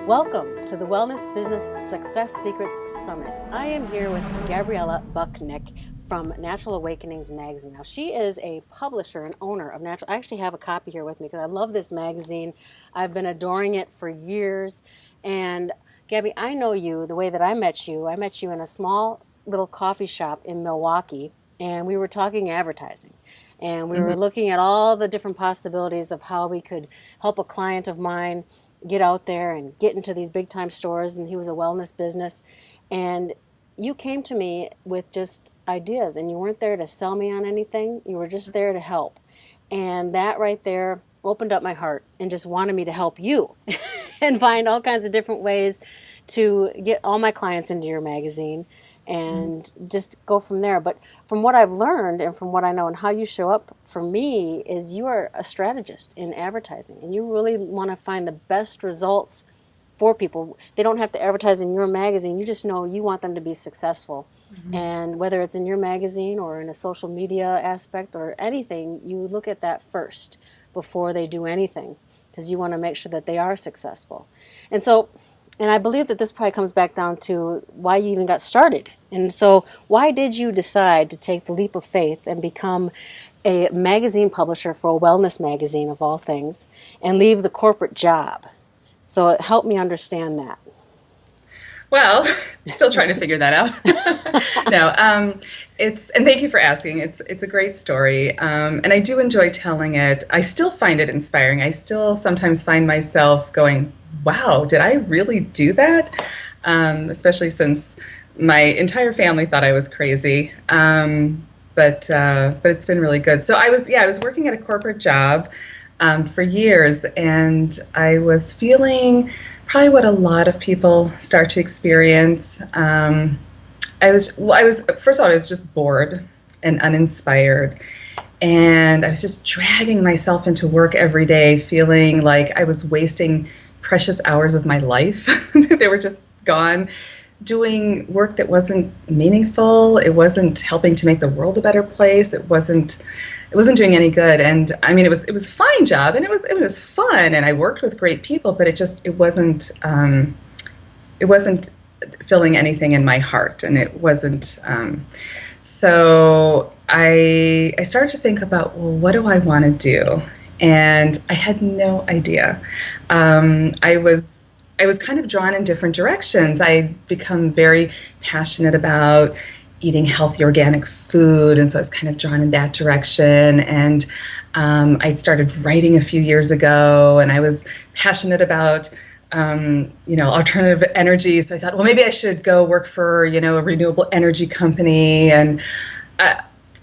Welcome to the Wellness Business Success Secrets Summit. I am here with Gabriella Bucknick from Natural Awakenings magazine. Now, she is a publisher and owner of Natural. I actually have a copy here with me because I love this magazine. I've been adoring it for years. And Gabby, I know you the way that I met you. I met you in a small little coffee shop in Milwaukee, and we were talking advertising. And we were looking at all the different possibilities of how we could help a client of mine get out there and get into these big time stores, and he was a wellness business. And you came to me with just ideas, and you weren't there to sell me on anything. You were just there to help. And that right there opened up my heart and just wanted me to help you and find all kinds of different ways to get all my clients into your magazine and just go from there. But from what I've learned and from what I know and how you show up for me is you are a strategist in advertising, and you really want to find the best results for people. They don't have to advertise in your magazine. You just know you want them to be successful. And whether it's in your magazine or in a social media aspect or anything, you look at that first before they do anything, because you want to make sure that they are successful. And I believe that this probably comes back down to why you even got started. And so why did you decide to take the leap of faith and become a magazine publisher for a wellness magazine of all things and leave the corporate job? So it helped me understand that. Well, still trying to figure that out. And thank you for asking. It's a great story. And I do enjoy telling it. I still find it inspiring. I still sometimes find myself going, wow, did I really do that? Especially since my entire family thought I was crazy. But it's been really good. So I was working at a corporate job for years, and I was feeling probably what a lot of people start to experience. First of all, I was just bored and uninspired. And I was just dragging myself into work every day, feeling like I was wasting precious hours of my life. They were just gone, doing work that wasn't meaningful. It wasn't helping to make the world a better place. It wasn't doing any good. And I mean, it was a fine job, and it was fun, and I worked with great people, but it wasn't filling anything in my heart, and it wasn't. So I started to think about, well, what do I want to do? And I had no idea. I was kind of drawn in different directions. I'd become very passionate about eating healthy organic food, and so I was kind of drawn in that direction. And I'd started writing a few years ago, and I was passionate about alternative energy. So I thought, well, maybe I should go work for a renewable energy company, and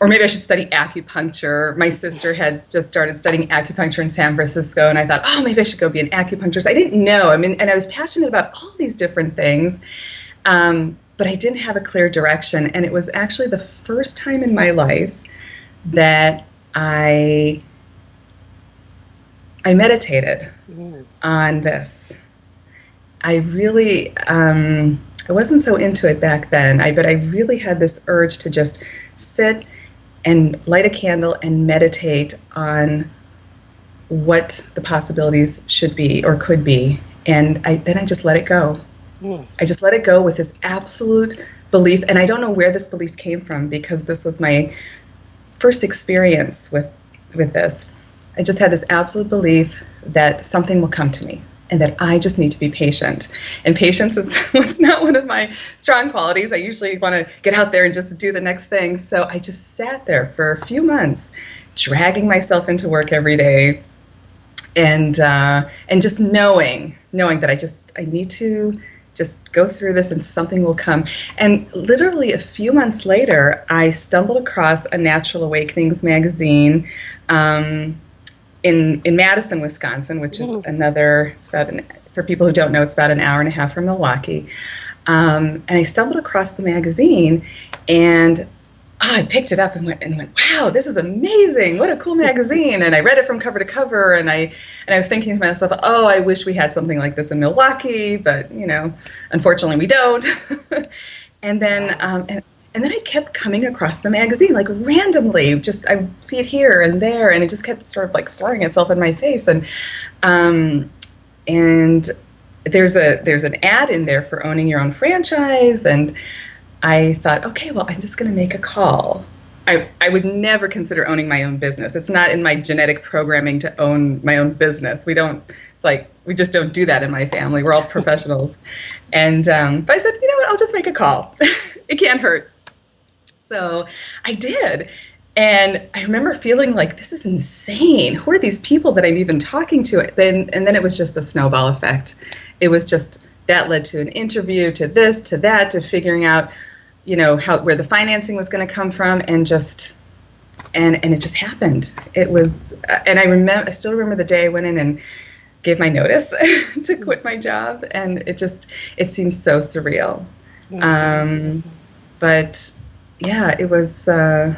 or maybe I should study acupuncture. My sister had just started studying acupuncture in San Francisco, and I thought, oh, maybe I should go be an acupuncturist. I didn't know. And I was passionate about all these different things, but I didn't have a clear direction. And it was actually the first time in my life that I meditated on this. I really, I wasn't so into it back then, but I really had this urge to just sit and light a candle and meditate on what the possibilities should be or could be. And then I just let it go. I just let it go with this absolute belief. And I don't know where this belief came from, because this was my first experience with this. I just had this absolute belief that something will come to me, and that I just need to be patient. And patience was not one of my strong qualities. I usually want to get out there and just do the next thing. So I just sat there for a few months, dragging myself into work every day, and just knowing that I need to just go through this, and something will come. And literally a few months later, I stumbled across a Natural Awakenings magazine in Madison, Wisconsin, which is for people who don't know, it's about an hour and a half from Milwaukee. And I stumbled across the magazine, and I picked it up and went, wow, this is amazing. What a cool magazine. And I read it from cover to cover, and I was thinking to myself, oh, I wish we had something like this in Milwaukee, but unfortunately we don't. And then I kept coming across the magazine, like randomly, just I see it here and there, and it just kept sort of like throwing itself in my face. And there's an ad in there for owning your own franchise, and I thought, okay, well, I'm just going to make a call. I would never consider owning my own business. It's not in my genetic programming to own my own business. We just don't do that in my family. We're all professionals. And but I said, you know what, I'll just make a call. It can't hurt. So I did. And I remember feeling like, this is insane. Who are these people that I'm even talking to? And then it was just the snowball effect. It was just, that led to an interview, to this, to that, to figuring out, where the financing was going to come from, and it just happened. It was, and I still remember the day I went in and gave my notice to quit my job, and it seems so surreal. But yeah, it was, but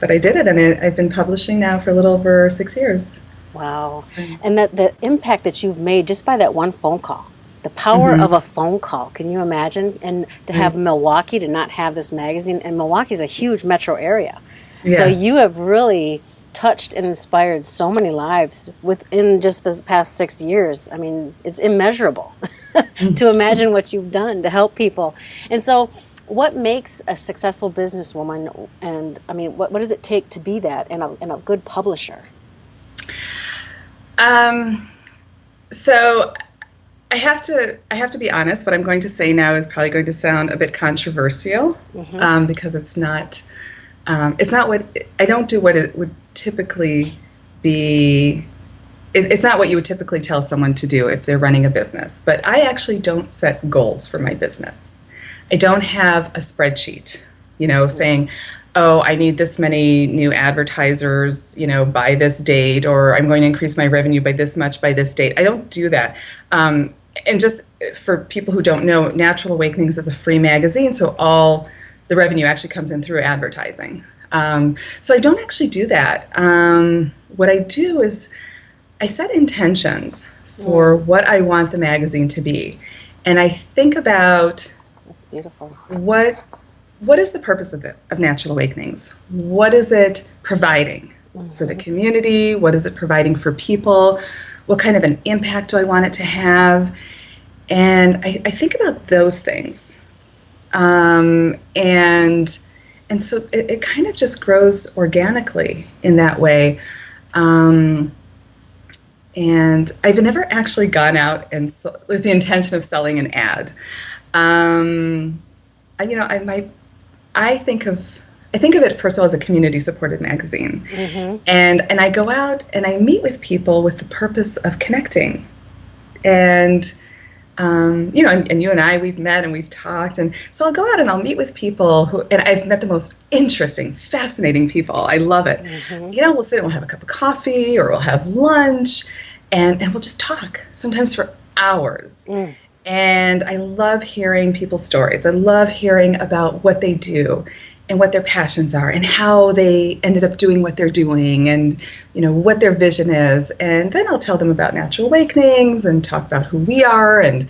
I did it, and I've been publishing now for a little over 6 years. Wow. And that the impact that you've made just by that one phone call. The power of a phone call. Can you imagine? And to have Milwaukee, to not have this magazine, and Milwaukee's a huge metro area. Yes. So you have really touched and inspired so many lives within just the past 6 years. I mean, it's immeasurable to imagine what you've done to help people. And so what makes a successful businesswoman, and I mean, what does it take to be that and a good publisher? So I have to be honest. What I'm going to say now is probably going to sound a bit controversial, because it's not what I don't do. What it would typically be. It's not what you would typically tell someone to do if they're running a business. But I actually don't set goals for my business. I don't have a spreadsheet, saying, oh, I need this many new advertisers, by this date, or I'm going to increase my revenue by this much by this date. I don't do that. And just for people who don't know, Natural Awakenings is a free magazine, so all the revenue actually comes in through advertising. So I don't actually do that. What I do is I set intentions for what I want the magazine to be. And I think about, that's beautiful. What is the purpose of Natural Awakenings? What is it providing for the community? What is it providing for people? What kind of an impact do I want it to have? And I think about those things. And so it kind of just grows organically in that way. And I've never actually gone out and with the intention of selling an ad. I think of it, first of all, as a community-supported magazine. And I go out and I meet with people with the purpose of connecting. And, and you and I, we've met and we've talked. And so I'll go out and I'll meet with people and I've met the most interesting, fascinating people. I love it. We'll sit and we'll have a cup of coffee or we'll have lunch and we'll just talk, sometimes for hours. And I love hearing people's stories. I love hearing about what they do and what their passions are and how they ended up doing what they're doing and, what their vision is. And then I'll tell them about Natural Awakenings and talk about who we are and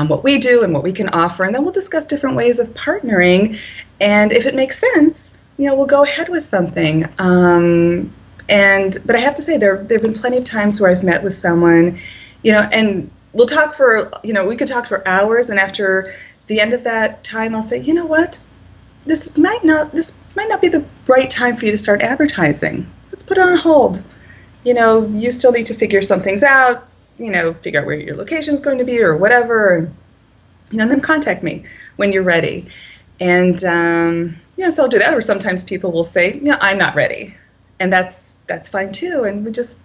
what we do and what we can offer. And then we'll discuss different ways of partnering. And if it makes sense, we'll go ahead with something. But I have to say, there have been plenty of times where I've met with someone, and we'll talk for, we could talk for hours, and after the end of that time, I'll say, you know what, this might not be the right time for you to start advertising. Let's put it on hold. You still need to figure some things out, figure out where your location is going to be or whatever, and then contact me when you're ready. And so I'll do that. Or sometimes people will say, I'm not ready, and that's fine too. And we just,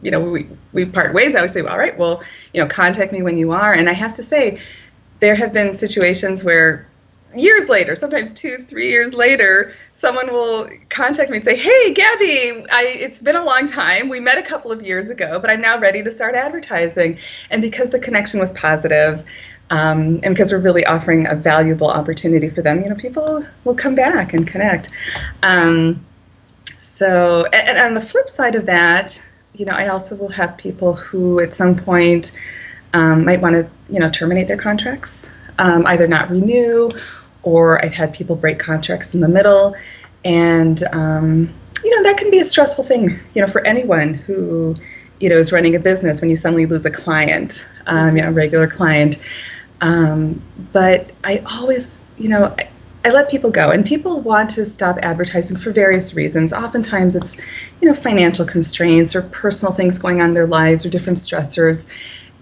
we part ways. I always say, well, all right, well, contact me when you are. And I have to say, there have been situations where years later, sometimes 2-3 years later, someone will contact me and say, hey, Gabi, it's been a long time. We met a couple of years ago, but I'm now ready to start advertising. And because the connection was positive, and because we're really offering a valuable opportunity for them, people will come back and connect. So, and on the flip side of that, I also will have people who at some point might want to, terminate their contracts, either not renew, or I've had people break contracts in the middle. And, that can be a stressful thing, for anyone who is running a business when you suddenly lose a client, a regular client. But I always, I let people go, and people want to stop advertising for various reasons. Oftentimes it's, financial constraints or personal things going on in their lives or different stressors.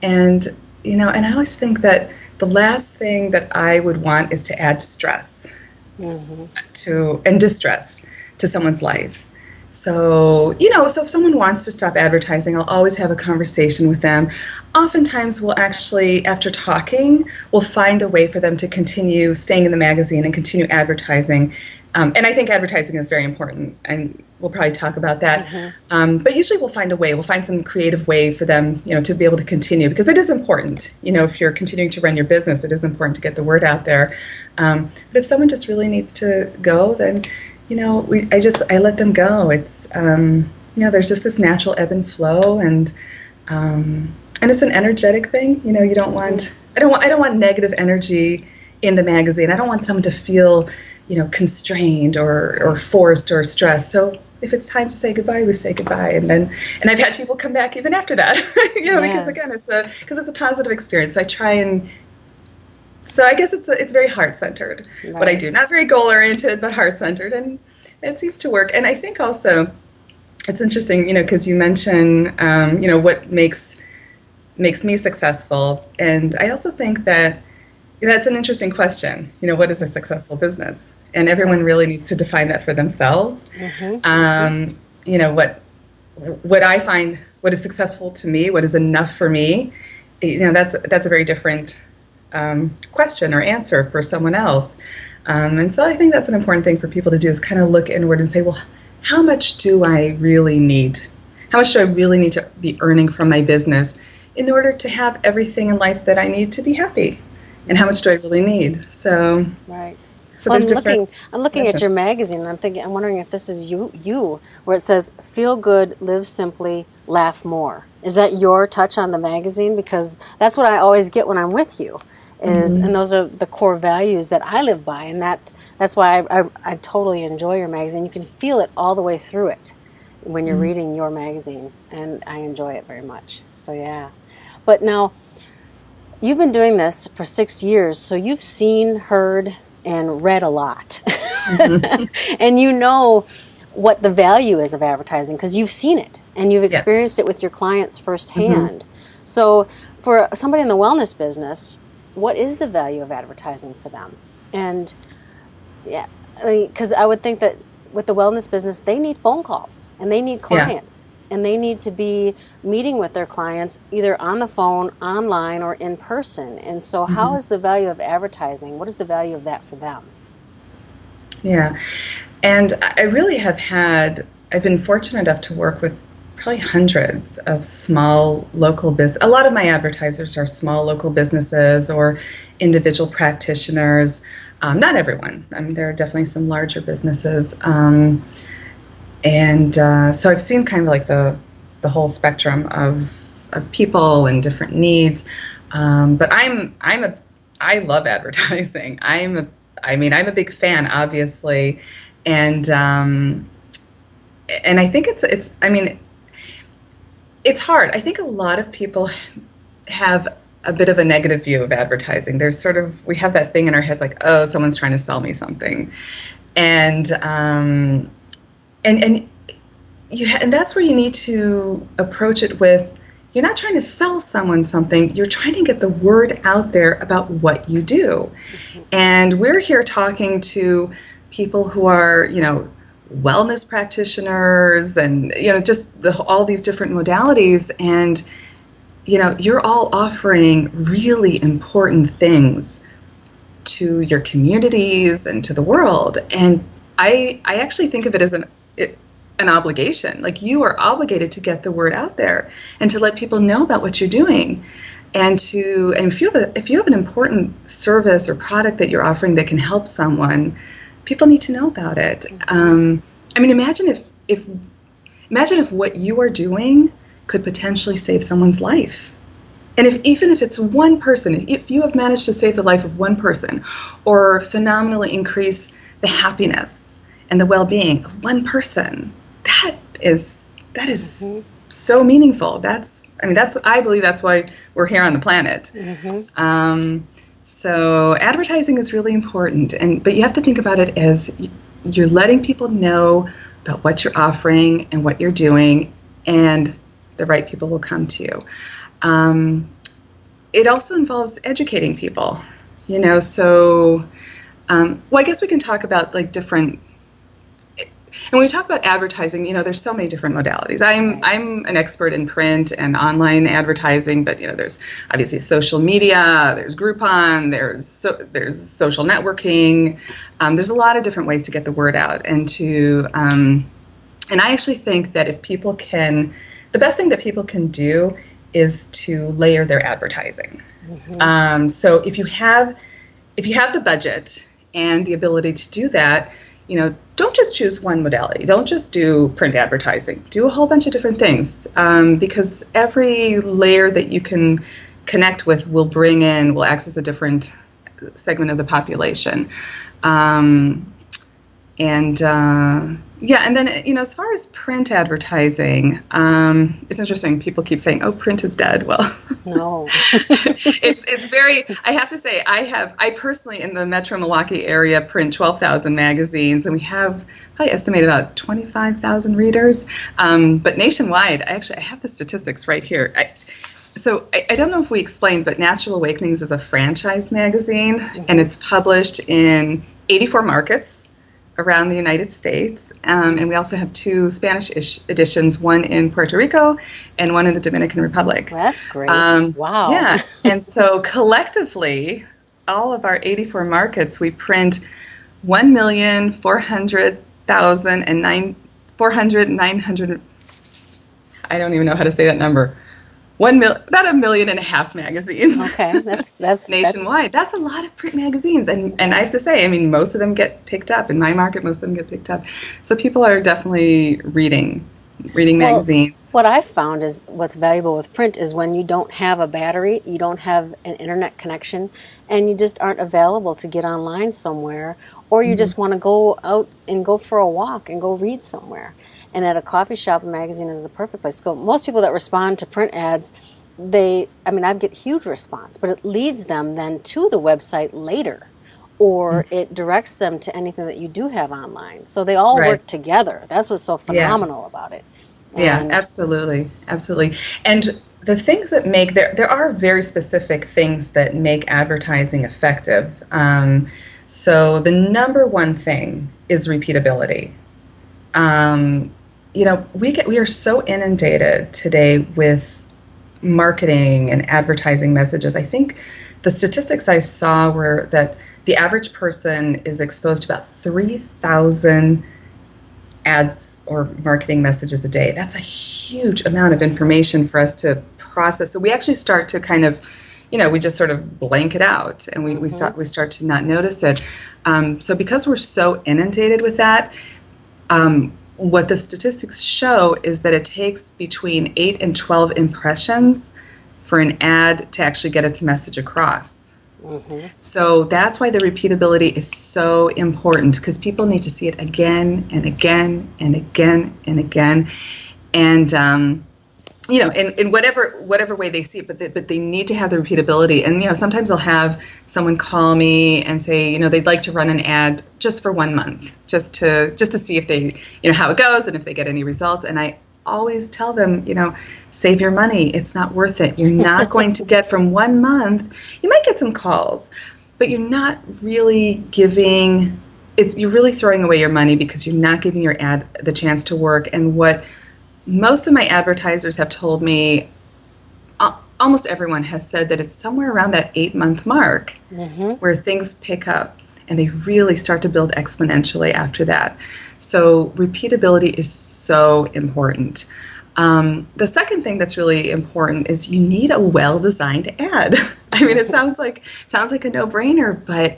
And, and I always think that the last thing that I would want is to add stress and distress to someone's life. So, so if someone wants to stop advertising, I'll always have a conversation with them. Oftentimes we'll actually, after talking, we'll find a way for them to continue staying in the magazine and continue advertising. And I think advertising is very important, and we'll probably talk about that. But usually we'll find a way, we'll find some creative way for them, to be able to continue, because it is important, if you're continuing to run your business, it is important to get the word out there. But if someone just really needs to go, then I let them go. It's, there's just this natural ebb and flow, and it's an energetic thing. You don't want, I don't want negative energy in the magazine. I don't want someone to feel, constrained or forced or stressed. So if it's time to say goodbye, we say goodbye. And I've had people come back even after that, because again, it's a positive experience. So I guess it's very heart-centered, what I do. Not very goal-oriented, but heart-centered, and it seems to work. And I think also it's interesting, because you mention, what makes me successful. And I also think that that's an interesting question. What is a successful business? And everyone really needs to define that for themselves. What I find, what is successful to me, what is enough for me, that's a very different question or answer for someone else. And so I think that's an important thing for people to do, is kind of look inward and say, well, how much do I really need? How much do I really need to be earning from my business in order to have everything in life that I need to be happy? And how much do I really need? So, right. So well, there's I'm looking at your magazine, and I'm wondering if this is you, where it says, "Feel good, live simply, laugh more." Is that your touch on the magazine? Because that's what I always get when I'm with you. And those are the core values that I live by, and that's why I totally enjoy your magazine. You can feel it all the way through it when you're reading your magazine, and I enjoy it very much. So yeah. But now, you've been doing this for 6 years, so you've seen, heard, and read a lot. And you know what the value is of advertising, because you've seen it, and you've experienced it with your clients firsthand. So for somebody in the wellness business, what is the value of advertising for them? And because I would think that with the wellness business, they need phone calls, and they need clients, and they need to be meeting with their clients either on the phone, online, or in person. And so how is the value of advertising? What is the value of that for them? Yeah, and I really I've been fortunate enough to work with probably hundreds of small local business. A lot of my advertisers are small local businesses or individual practitioners. Not everyone. I mean, there are definitely some larger businesses. So I've seen kind of like the whole spectrum of people and different needs. But I love advertising. I'm a big fan, obviously, and I think it's hard. I think a lot of people have a bit of a negative view of advertising. We have that thing in our heads like, oh, someone's trying to sell me something, and that's where you need to approach it with. You're not trying to sell someone something. You're trying to get the word out there about what you do. And we're here talking to people who are, wellness practitioners and, just all these different modalities. And, you're all offering really important things to your communities and to the world. And I actually think of it as an obligation. Like, you are obligated to get the word out there and to let people know about what you're doing. And if you have an important service or product that you're offering that can help someone, people need to know about it. Imagine if what you are doing could potentially save someone's life. And even if it's one person, if you have managed to save the life of one person or phenomenally increase the happiness and the well-being of one person, that is so meaningful. I believe that's why we're here on the planet. So advertising is really important, but you have to think about it as you're letting people know about what you're offering and what you're doing, and the right people will come to you. It also involves educating people, so, well, I guess we can talk about like different, and when we talk about advertising, there's so many different modalities. I'm an expert in print and online advertising, but there's obviously social media, there's Groupon, there's social networking. There's a lot of different ways to get the word out, and I actually think that the best thing that people can do is to layer their advertising. So if you have the budget and the ability to do that, don't just choose one modality. Don't just do print advertising. Do a whole bunch of different things, because every layer that you can connect with will access a different segment of the population. And then, as far as print advertising, it's interesting. People keep saying, "Oh, print is dead." Well, no. it's very. I have to say, I personally in the Metro Milwaukee area print 12,000 magazines, and we have probably estimated about 25,000 readers. But nationwide, I have the statistics right here. I don't know if we explained, but Natural Awakenings is a franchise magazine, and it's published in 84 markets around the United States, and we also have 2 Spanish editions, one in Puerto Rico and one in the Dominican Republic. That's great. Wow. Yeah, and so collectively, all of our 84 markets, we print 1,400,900. I don't even know how to say that number. About 1.5 million magazines. Okay, that's nationwide. That's a lot of print magazines, and I have to say, most of them get picked up in my market. Most of them get picked up, so people are definitely reading magazines. What I've found is what's valuable with print is when you don't have a battery, you don't have an internet connection, and you just aren't available to get online somewhere, or you just want to go out and go for a walk and go read somewhere. And at a coffee shop, a magazine is the perfect place to go. Most people that respond to print ads, I get huge response, but it leads them then to the website later, or it directs them to anything that you do have online. So they all work together. That's what's so phenomenal about it. Absolutely. And the things that there are very specific things that make advertising effective. So the number one thing is repeatability. We are so inundated today with marketing and advertising messages. I think the statistics I saw were that the average person is exposed to about 3,000 ads or marketing messages a day. That's a huge amount of information for us to process. So we actually start to kind of, we just sort of blank it out, and we start to not notice it. So because we're so inundated with that, what the statistics show is that it takes between 8 and 12 impressions for an ad to actually get its message across. So that's why the repeatability is so important, because people need to see it again and again and again and again. And in whatever way they see it, but they need to have the repeatability. And sometimes I'll have someone call me and say, they'd like to run an ad just for 1 month, just to see if they, how it goes and if they get any results. And I always tell them, save your money. It's not worth it. You're not going to get from 1 month. You might get some calls, but you're not really you're really throwing away your money, because you're not giving your ad the chance to work. And what most of my advertisers have told me, almost everyone has said that it's somewhere around that 8-month mark where things pick up, and they really start to build exponentially after that. So repeatability is so important. The second thing that's really important is you need a well-designed ad. It sounds like a no-brainer, but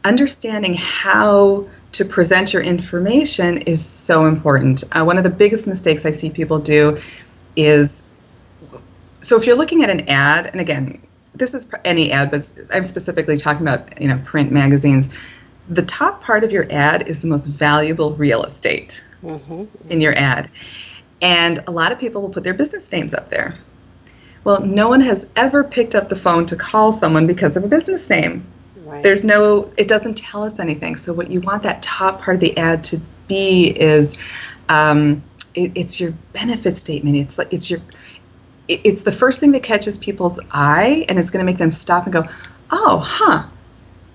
understanding how to present your information is so important. One of the biggest mistakes I see people do is, so if you're looking at an ad, and again, this is any ad, but I'm specifically talking about print magazines, the top part of your ad is the most valuable real estate in your ad. And a lot of people will put their business names up there. Well, no one has ever picked up the phone to call someone because of a business name. Right. It doesn't tell us anything. So what you want that top part of the ad to be is, it's your benefit statement. It's the first thing that catches people's eye, and it's going to make them stop and go, oh,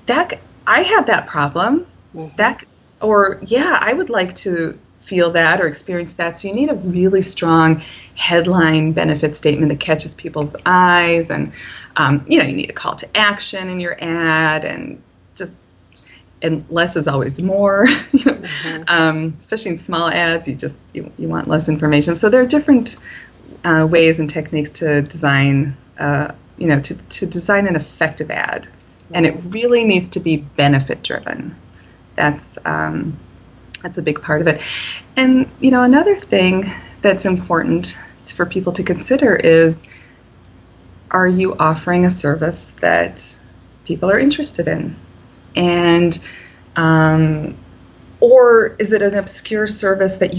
I have that problem. I would like to feel that or experience that. So you need a really strong headline benefit statement that catches people's eyes, and you need a call to action in your ad, and less is always more. Especially in small ads, you want less information. So there are different ways and techniques to design, to design an effective ad, and it really needs to be benefit driven. That's a big part of it. And another thing that's important for people to consider is, are you offering a service that people are interested in? And or is it an obscure service that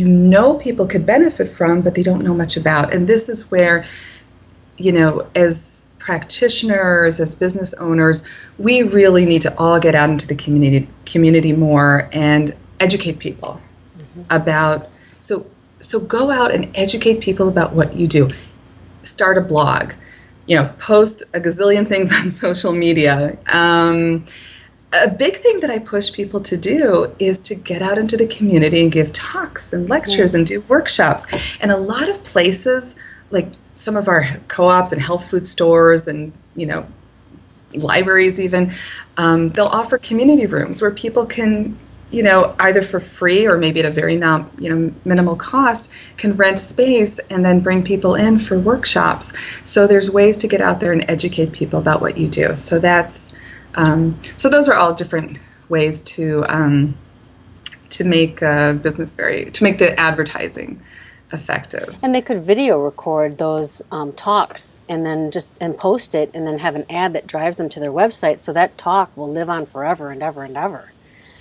people could benefit from, but they don't know much about? And this is where, as practitioners, as business owners, we really need to all get out into the community more and educate people about. So go out and educate people about what you do. Start a blog. Post a gazillion things on social media. A big thing that I push people to do is to get out into the community and give talks and lectures and do workshops. And a lot of places, like some of our co-ops and health food stores and, libraries even, they'll offer community rooms where people can, either for free or maybe at a very minimal cost, can rent space and then bring people in for workshops. So there's ways to get out there and educate people about what you do. So so those are all different ways to make to make the advertising effective. And they could video record those talks and then and post it, and then have an ad that drives them to their website, so that talk will live on forever and ever and ever.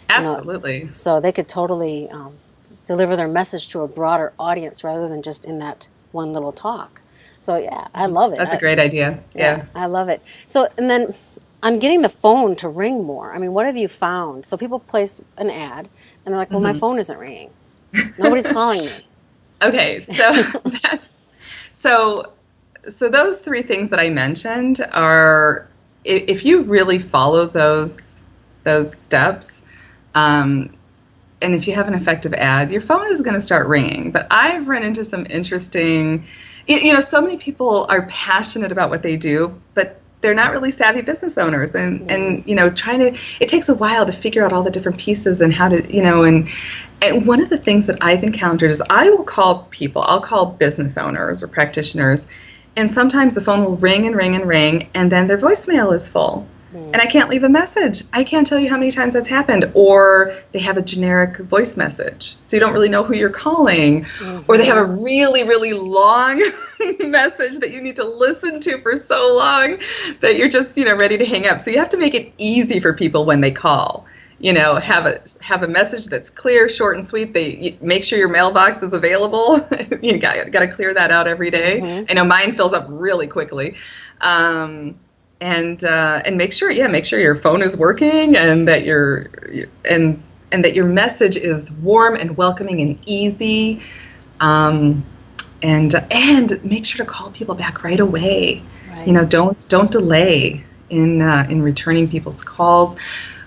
Absolutely. So they could totally deliver their message to a broader audience rather than just in that one little talk. So yeah, I love it. That's a great idea. Yeah, I love it. So, and then on getting the phone to ring more, I mean, what have you found? So people place an ad, and they're like, well, my phone isn't ringing. Nobody's calling me. Okay, so those three things that I mentioned are, if you really follow those steps, and if you have an effective ad, your phone is going to start ringing. But I've run into some interesting, so many people are passionate about what they do, but they're not really savvy business owners, and it takes a while to figure out all the different pieces and how to, and one of the things that I've encountered is I'll call business owners or practitioners, and sometimes the phone will ring and ring and ring, and then their voicemail is full. And I can't leave a message. I can't tell you how many times that's happened. Or they have a generic voice message, so you don't really know who you're calling. Or they have a really, really long message that you need to listen to for so long that you're just, ready to hang up. So you have to make it easy for people when they call. Have a message that's clear, short, and sweet. Make sure your mailbox is available. You got to clear that out every day. I know mine fills up really quickly. And make sure your phone is working, and that and that your message is warm and welcoming and easy, and make sure to call people back right away. Right. Don't delay in returning people's calls.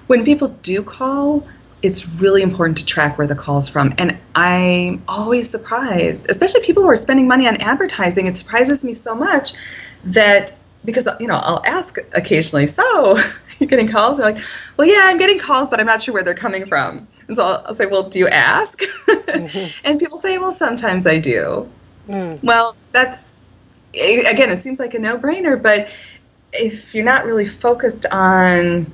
When people do call, it's really important to track where the call's from. And I'm always surprised, especially people who are spending money on advertising. It surprises me so much that, because, I'll ask occasionally, so you're getting calls? They're like, well, yeah, I'm getting calls, but I'm not sure where they're coming from. And so I'll say, well, do you ask? And people say, well, sometimes I do. Well, that's, again, it seems like a no-brainer, but if you're not really focused on,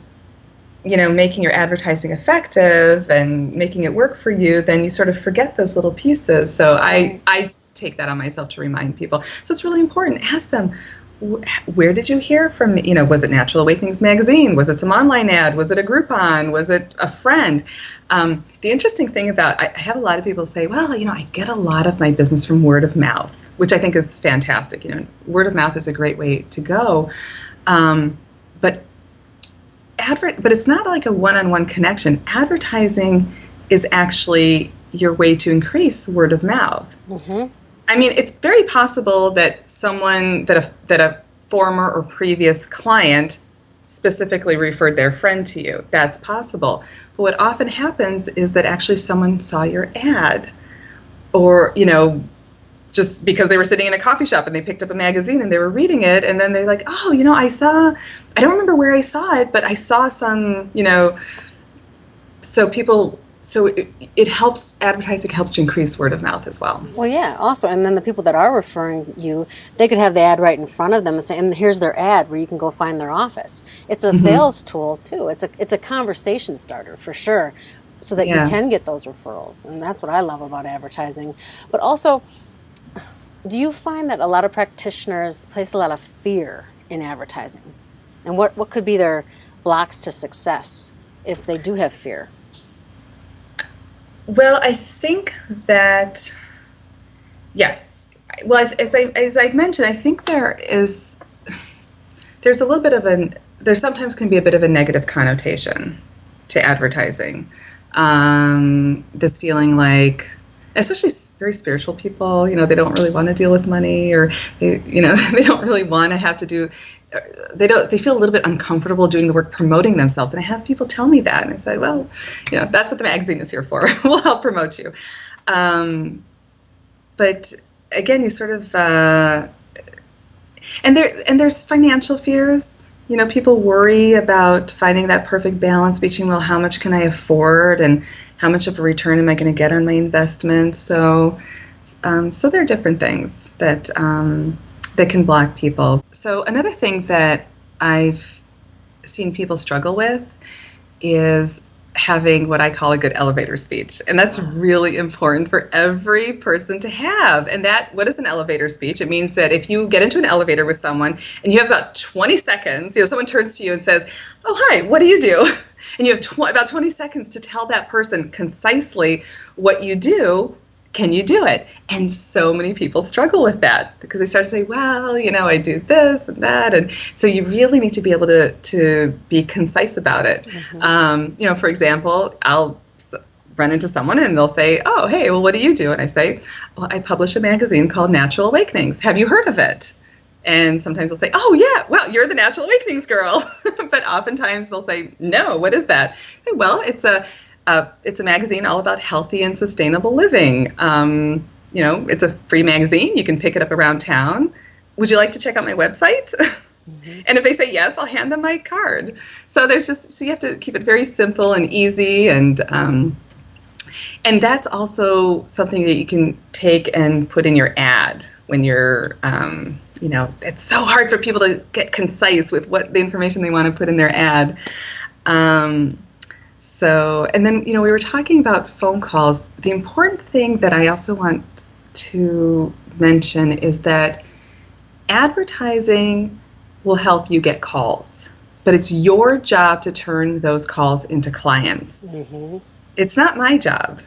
making your advertising effective and making it work for you, then you sort of forget those little pieces. So I take that on myself to remind people. So it's really important. Ask them, where did you hear from me? Was it Natural Awakenings magazine? Was it some online ad? Was it a Groupon? Was it a friend? The interesting thing about, I have a lot of people say, well, I get a lot of my business from word of mouth, which I think is fantastic. Word of mouth is a great way to go. But it's not like a one-on-one connection. Advertising is actually your way to increase word of mouth. Mm-hmm. I mean, it's very possible that that a former or previous client specifically referred their friend to you. That's possible. But what often happens is that actually someone saw your ad, or, just because they were sitting in a coffee shop and they picked up a magazine and they were reading it, and then they're like, oh, I don't remember where I saw it, but I saw some, so it helps, advertising helps to increase word of mouth as well. Well, yeah, also, and then the people that are referring you, they could have the ad right in front of them and say, and here's their ad where you can go find their office. It's a sales tool too. It's a conversation starter for sure, so that you can get those referrals. And that's what I love about advertising. But also, do you find that a lot of practitioners place a lot of fear in advertising? And what could be their blocks to success if they do have fear? Well, I think that, yes. Well, as I mentioned, I think there's a little bit of there sometimes can be a bit of a negative connotation to advertising. This feeling like, especially very spiritual people, they don't really want to deal with money, or they don't really want to have to do. They feel a little bit uncomfortable doing the work promoting themselves. And I have people tell me that, and I said, well, that's what the magazine is here for. We'll help promote you. But again, you sort of, and there's financial fears. People worry about finding that perfect balance between, well, how much can I afford, and how much of a return am I going to get on my investment? So there are different things that can block people. So another thing that I've seen people struggle with is having what I call a good elevator speech. And that's really important for every person to have. And what is an elevator speech? It means that if you get into an elevator with someone and you have about 20 seconds, someone turns to you and says, oh, hi, what do you do? And you have about 20 seconds to tell that person concisely what you do. Can you do it? And so many people struggle with that because they start to say, well, I do this and that. And so you really need to be able to be concise about it. Mm-hmm. For example, I'll run into someone and they'll say, oh, hey, well, what do you do? And I say, well, I publish a magazine called Natural Awakenings. Have you heard of it? And sometimes they'll say, oh, yeah, well, you're the Natural Awakenings girl. But oftentimes they'll say, no, what is that? Say, well, it's a magazine all about healthy and sustainable living. It's a free magazine. You can pick it up around town. Would you like to check out my website? Mm-hmm. And if they say yes, I'll hand them my card. So you have to keep it very simple and easy, and that's also something that you can take and put in your ad when you're, it's so hard for people to get concise with what the information they want to put in their ad. So, and then, we were talking about phone calls. The important thing that I also want to mention is that advertising will help you get calls, but it's your job to turn those calls into clients. Mm-hmm. It's not my job.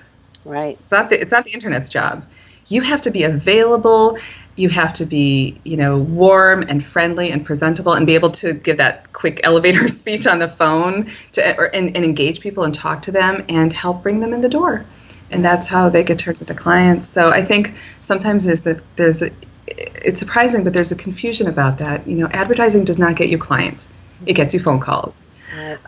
Right. It's not the internet's job. You have to be available. You have to be, warm and friendly and presentable and be able to give that quick elevator speech on the phone and engage people and talk to them and help bring them in the door. And that's how they get turned into clients. So I think sometimes it's surprising, but there's a confusion about that. Advertising does not get you clients. It gets you phone calls. Right.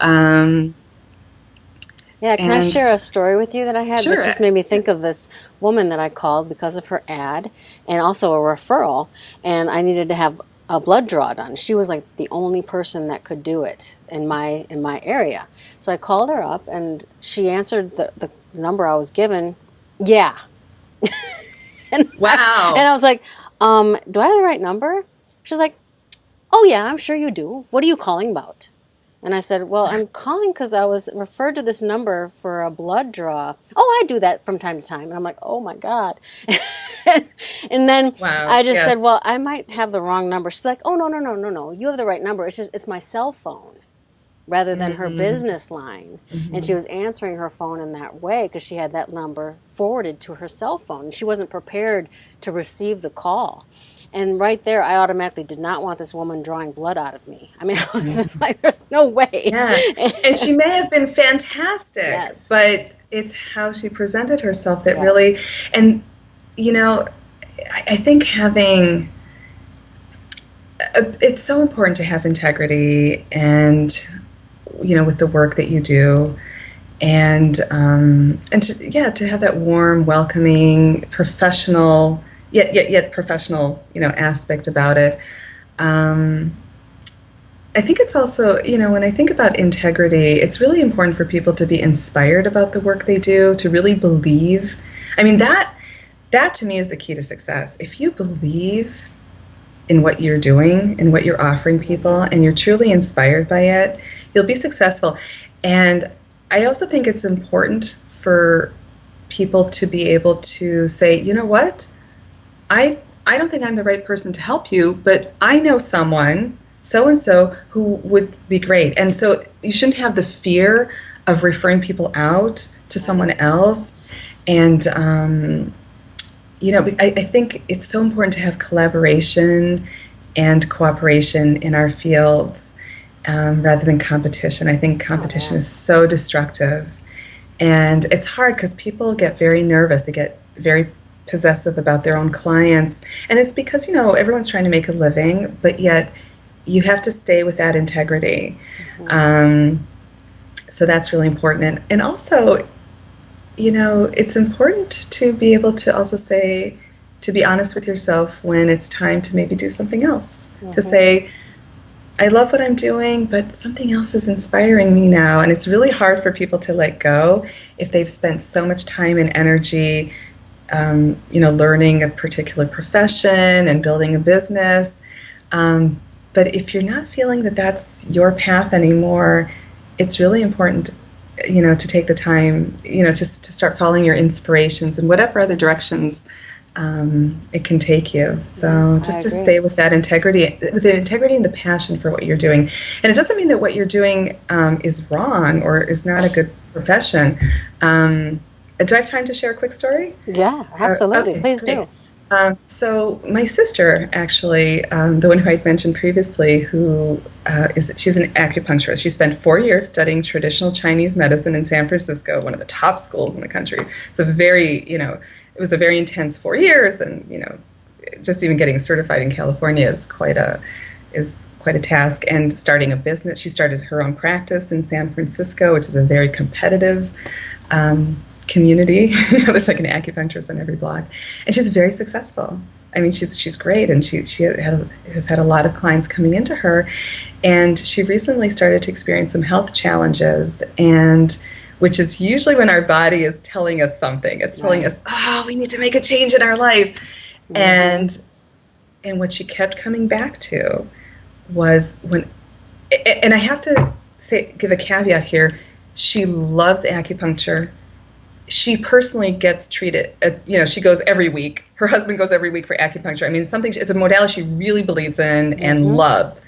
Can I share a story with you that I had? Sure. This just made me think of this woman that I called because of her ad and also a referral, and I needed to have a blood draw done. She was like the only person that could do it in my area. So I called her up, and she answered the number I was given. Yeah. Wow. And I was like, do I have the right number? She's like, oh yeah, I'm sure you do. What are you calling about? And I said, well, I'm calling because I was referred to this number for a blood draw. Oh, I do that from time to time. And I'm like, oh my God. And then Wow. I just Yes. said, well, I might have the wrong number. She's like, oh, no. You have the right number. It's my cell phone rather than her business line. And she was answering her phone in that way because she had that number forwarded to her cell phone. She wasn't prepared to receive the call. And right there, I automatically did not want this woman drawing blood out of me. I mean, I was just like, there's no way. Yeah. And she may have been fantastic, Yes. but it's how she presented herself that Yes. really, and, you know, I think having, it's so important to have integrity and, you know, with the work that you do, and to have that warm, welcoming, professional, yet professional, you know, aspect about it. I think it's also, you know, when I think about integrity, it's really important for people to be inspired about the work they do, to really believe. I mean, that to me is the key to success. If you believe in what you're doing and what you're offering people, and you're truly inspired by it, you'll be successful. And I also think it's important for people to be able to say, you know what, I don't think I'm the right person to help you, but I know someone, so-and-so, who would be great. And so you shouldn't have the fear of referring people out to someone else. And, you know, I think it's so important to have collaboration and cooperation in our fields rather than competition. I think competition is so destructive. And it's hard because people get very nervous. They get very possessive about their own clients. And it's because, you know, everyone's trying to make a living, but yet you have to stay with that integrity. So that's really important. And also, you know, it's important to be able to also say, to be honest with yourself when it's time to maybe do something else. To say, I love what I'm doing, but something else is inspiring me now. And it's really hard for people to let go if they've spent so much time and energy, you know, learning a particular profession and building a business. But if you're not feeling that that's your path anymore, it's really important, you know, to take the time, you know, just to start following your inspirations and whatever other directions it can take you. So just to stay with that integrity, with the integrity and the passion for what you're doing. And it doesn't mean that what you're doing is wrong or is not a good profession. Do I have time to share a quick story? Yeah, absolutely. Okay, Please great. do. So my sister, actually, the one who I'd mentioned previously, she's an acupuncturist. She spent 4 years studying traditional Chinese medicine in San Francisco, one of the top schools in the country. So it was a very intense 4 years, and, you know, just even getting certified in California is quite a task. And starting a business, she started her own practice in San Francisco, which is a very competitive community. You know, there's like an acupuncturist on every block, and she's very successful. I mean, she's great, and she has had a lot of clients coming into her, and she recently started to experience some health challenges, and which is usually when our body is telling us something. It's telling us, oh, we need to make a change in our life. And what she kept coming back to was and I have to give a caveat here, she loves acupuncture. She personally gets treated, you know, she goes every week. Her husband goes every week for acupuncture. I mean, it's a modality she really believes in and loves.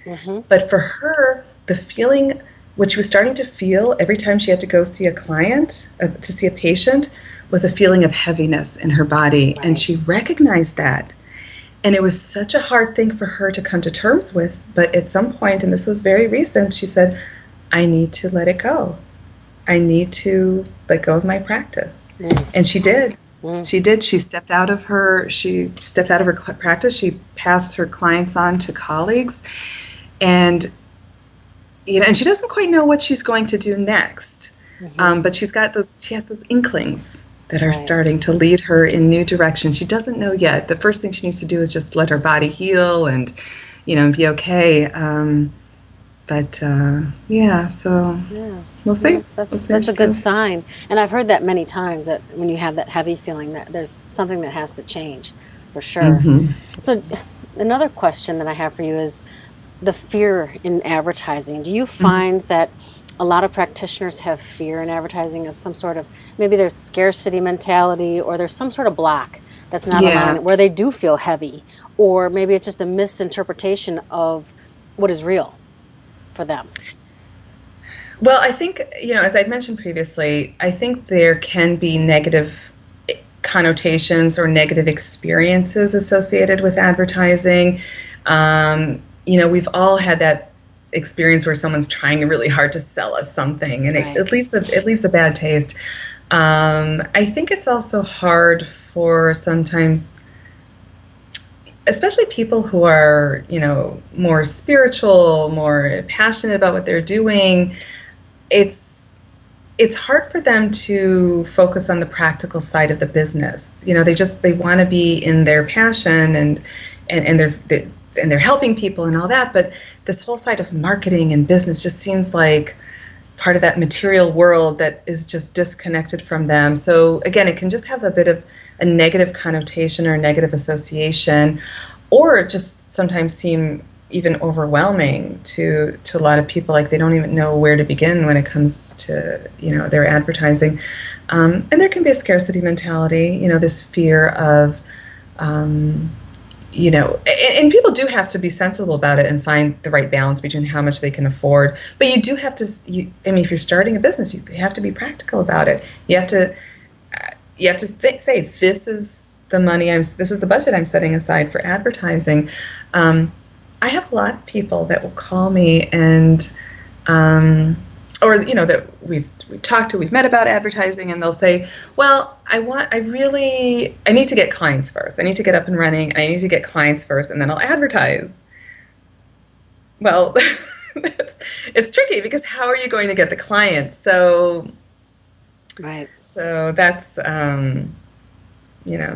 But for her, the feeling, what she was starting to feel every time she had to go see a client, to see a patient, was a feeling of heaviness in her body. Right. And she recognized that. And it was such a hard thing for her to come to terms with. But at some point, and this was very recent, she said, I need to let it go. I need to let go of my practice. And she did. She did. She stepped out of her practice. She passed her clients on to colleagues. And, you know, and she doesn't quite know what she's going to do next. But she has those inklings that are starting to lead her in new directions. She doesn't know yet. The first thing she needs to do is just let her body heal and, you know, be okay. So we'll see. That's a good sign. And I've heard that many times, that when you have that heavy feeling, that there's something that has to change, for sure. So another question that I have for you is, the fear in advertising. Do you find that a lot of practitioners have fear in advertising of some sort of, maybe there's scarcity mentality, or there's some sort of block that's not allowing Yeah. it, where they do feel heavy, or maybe it's just a misinterpretation of what is real for them? Well, I think, as I'd mentioned previously, I think there can be negative connotations or negative experiences associated with advertising. We've all had that experience where someone's trying really hard to sell us something, and Right. it leaves a bad taste. I think it's also hard for sometimes, especially people who are, more spiritual, more passionate about what they're doing. It's hard for them to focus on the practical side of the business. They want to be in their passion, and they're helping people and all that, but this whole side of marketing and business just seems like part of that material world that is just disconnected from them. So again, it can just have a bit of a negative connotation or a negative association, or just sometimes seem even overwhelming to a lot of people. Like they don't even know where to begin when it comes to their advertising. And there can be a scarcity mentality, this fear of and people do have to be sensible about it and find the right balance between how much they can afford. But you do have to, if you're starting a business, you have to be practical about it. You have to say, this is the money this is the budget I'm setting aside for advertising. I have a lot of people that will call me and, that we've talked to, we've met about advertising, and they'll say, well, I need to get clients first. I need to get up and running, and I need to get clients first, and then I'll advertise. Well, it's tricky, because how are you going to get the clients? So that's,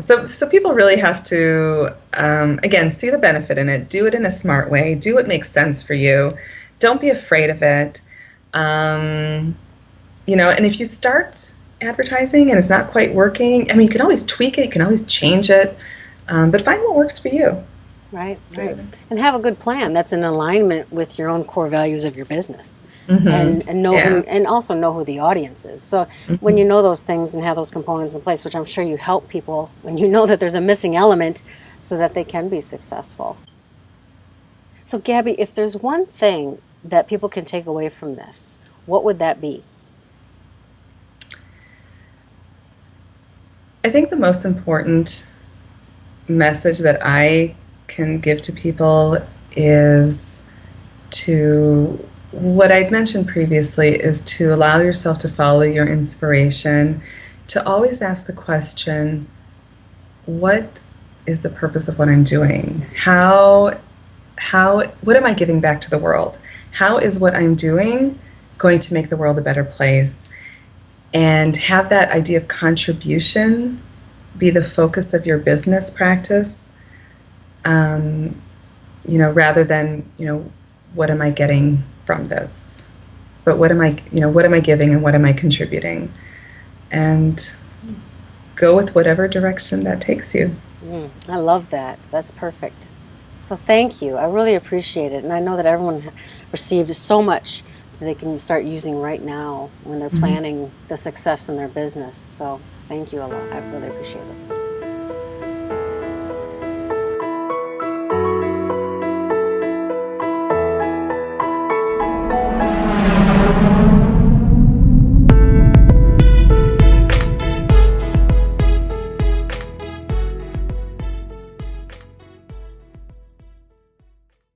so people really have to, again, see the benefit in it, do it in a smart way, do what makes sense for you. Don't be afraid of it. And if you start advertising and it's not quite working, you can always tweak it, you can always change it, but find what works for you. Right. And have a good plan that's in alignment with your own core values of your business. Mm-hmm. And know and also know who the audience is. So when you know those things and have those components in place, which I'm sure you help people when you know that there's a missing element so that they can be successful. So Gabi, if there's one thing that people can take away from this, what would that be? I think the most important message that I can give to people is what I'd mentioned previously, is to allow yourself to follow your inspiration, to always ask the question, what is the purpose of what I'm doing? What am I giving back to the world? How is what I'm doing going to make the world a better place? And have that idea of contribution be the focus of your business practice, rather than, what am I getting from this? But what am I giving and what am I contributing? And go with whatever direction that takes you. I love that. That's perfect. So thank you. I really appreciate it. And I know that everyone received so much that they can start using right now when they're planning the success in their business. So thank you a lot. I really appreciate it.